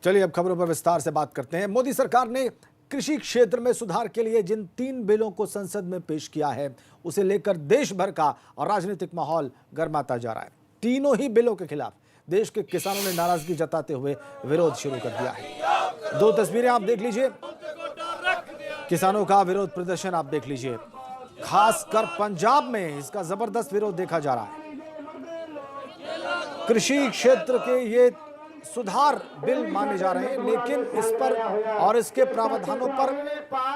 चलिए अब खबरों पर विस्तार से बात करते हैं। मोदी सरकार ने कृषि क्षेत्र में सुधार के लिए जिन 3 बिलों को संसद में पेश किया है, उसे लेकर देश भर का राजनीतिक माहौल गर्माता जा रहा है। तीनों ही बिलों के खिलाफ देश के किसानों ने नाराजगी जताते हुए विरोध शुरू कर दिया है। 2 तस्वीरें आप देख लीजिए, किसानों का विरोध प्रदर्शन आप देख लीजिए। खासकर पंजाब में इसका जबरदस्त विरोध देखा जा रहा है। कृषि क्षेत्र के ये सुधार बिल माने जा रहे हैं, लेकिन इस पर और इसके प्रावधानों पर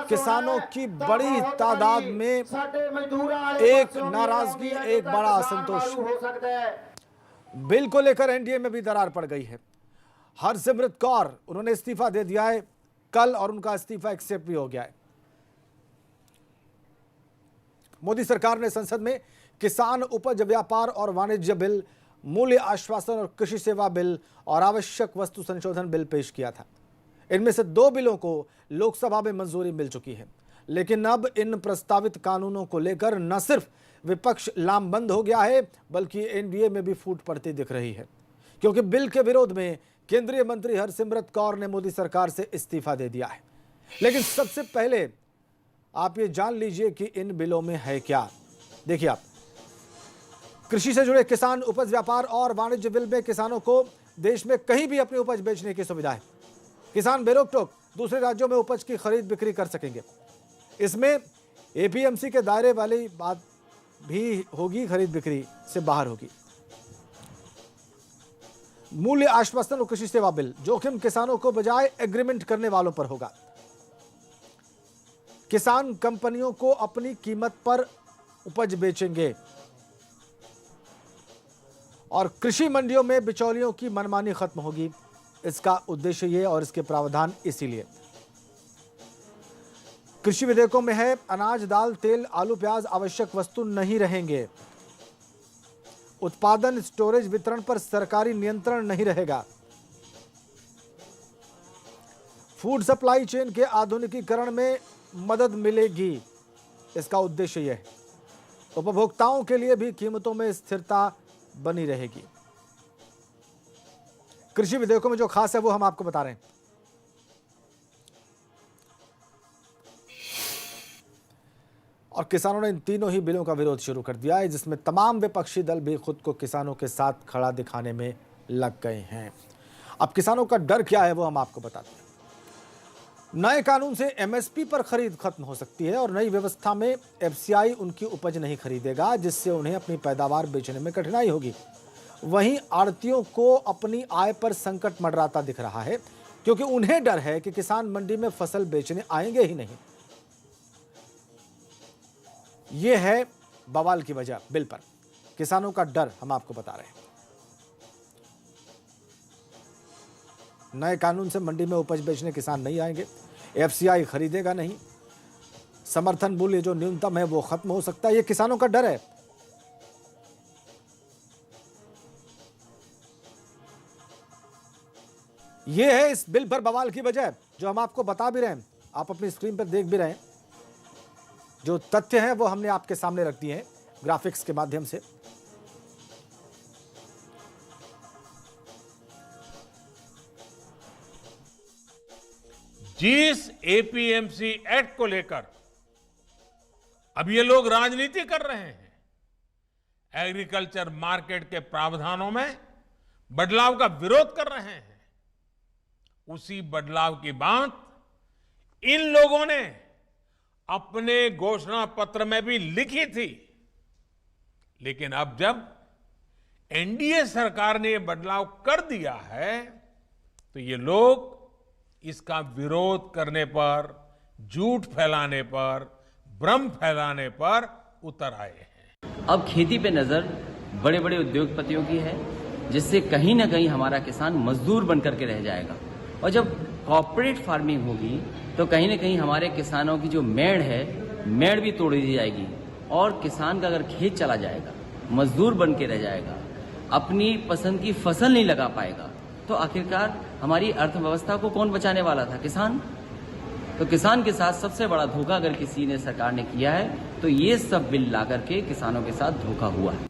किसानों की बड़ी तादाद में एक नाराजगी, एक बड़ा असंतोष। बिल को लेकर एनडीए में भी दरार पड़ गई है। हरसिमरत कौर उन्होंने इस्तीफा दे दिया है कल, और उनका इस्तीफा एक्सेप्ट भी हो गया है। मोदी सरकार ने संसद में किसान उपज व्यापार और वाणिज्य बिल, मूल्य आश्वासन और कृषि सेवा बिल और आवश्यक वस्तु संशोधन बिल पेश किया था। इनमें से 2 बिलों को लोकसभा में मंजूरी मिल चुकी है, लेकिन अब इन प्रस्तावित कानूनों को लेकर न सिर्फ विपक्ष लामबंद हो गया है, बल्कि एनडीए में भी फूट पड़ती दिख रही है, क्योंकि बिल के विरोध में केंद्रीय मंत्री हरसिमरत कौर ने मोदी सरकार से इस्तीफा दे दिया है। लेकिन सबसे पहले आप ये जान लीजिए कि इन बिलों में है क्या। देखिए आप, कृषि से जुड़े किसान उपज व्यापार और वाणिज्य बिल में किसानों को देश में कहीं भी अपनी उपज बेचने की सुविधा है। किसान बेरोक टोक दूसरे राज्यों में उपज की खरीद बिक्री कर सकेंगे। इसमें एपीएमसी के दायरे वाली बात भी होगी, खरीद बिक्री से बाहर होगी। मूल्य आश्वासन और कृषि सेवा बिल, जोखिम किसानों को बजाय एग्रीमेंट करने वालों पर होगा। किसान कंपनियों को अपनी कीमत पर उपज बेचेंगे और कृषि मंडियों में बिचौलियों की मनमानी खत्म होगी। इसका उद्देश्य ये और इसके प्रावधान इसीलिए। कृषि विधेयकों में है, अनाज, दाल, तेल, आलू, प्याज आवश्यक वस्तु नहीं रहेंगे। उत्पादन, स्टोरेज, वितरण पर सरकारी नियंत्रण नहीं रहेगा। फूड सप्लाई चेन के आधुनिकीकरण में मदद मिलेगी। इसका उद्देश्य यह है। उपभोक्ताओं के लिए भी कीमतों में स्थिरता बनी रहेगी। कृषि विधेयकों में जो खास है वो हम आपको बता रहे हैं। और किसानों ने इन तीनों ही बिलों का विरोध शुरू कर दिया है, जिसमें तमाम विपक्षी दल भी खुद को किसानों के साथ खड़ा दिखाने में लग गए हैं। अब किसानों का डर क्या है वो हम आपको बताते हैं। नए कानून से एमएसपी पर खरीद खत्म हो सकती है और नई व्यवस्था में एफसीआई उनकी उपज नहीं खरीदेगा, जिससे उन्हें अपनी पैदावार बेचने में कठिनाई होगी। वहीं आड़तियों को अपनी आय पर संकट मंडराता दिख रहा है, क्योंकि उन्हें डर है कि किसान मंडी में फसल बेचने आएंगे ही नहीं। यह है बवाल की वजह बिल पर, किसानों का डर हम आपको बता रहे हैं। नए कानून से मंडी में उपज बेचने किसान नहीं आएंगे, एफसीआई खरीदेगा नहीं, समर्थन मूल्य जो न्यूनतम है वो खत्म हो सकता है। ये किसानों का डर है। ये है इस बिल पर बवाल की वजह, जो हम आपको बता भी रहे हैं, आप अपनी स्क्रीन पर देख भी रहे हैं। जो तथ्य हैं वो हमने आपके सामने रख दिए हैं ग्राफिक्स के माध्यम से। जिस एपीएमसी एक्ट को लेकर अब ये लोग राजनीति कर रहे हैं, एग्रीकल्चर मार्केट के प्रावधानों में बदलाव का विरोध कर रहे हैं, उसी बदलाव की बात इन लोगों ने अपने घोषणा पत्र में भी लिखी थी। लेकिन अब जब एनडीए सरकार ने ये बदलाव कर दिया है, तो ये लोग इसका विरोध करने पर, झूठ फैलाने पर, भ्रम फैलाने पर उतर आए हैं। अब खेती पे नजर बड़े बड़े उद्योगपतियों की है, जिससे कहीं ना कहीं हमारा किसान मजदूर बनकर के रह जाएगा। और जब कॉर्पोरेट फार्मिंग होगी तो कहीं ना कहीं हमारे किसानों की जो मेड़ है, मेड़ भी तोड़ दी जाएगी। और किसान का अगर खेत चला जाएगा, मजदूर बन के रह जाएगा, अपनी पसंद की फसल नहीं लगा पाएगा, तो आखिरकार हमारी अर्थव्यवस्था को कौन बचाने वाला था? किसान। तो किसान के साथ सबसे बड़ा धोखा अगर किसी ने सरकार ने किया है, तो ये सब बिल ला करके किसानों के साथ धोखा हुआ है।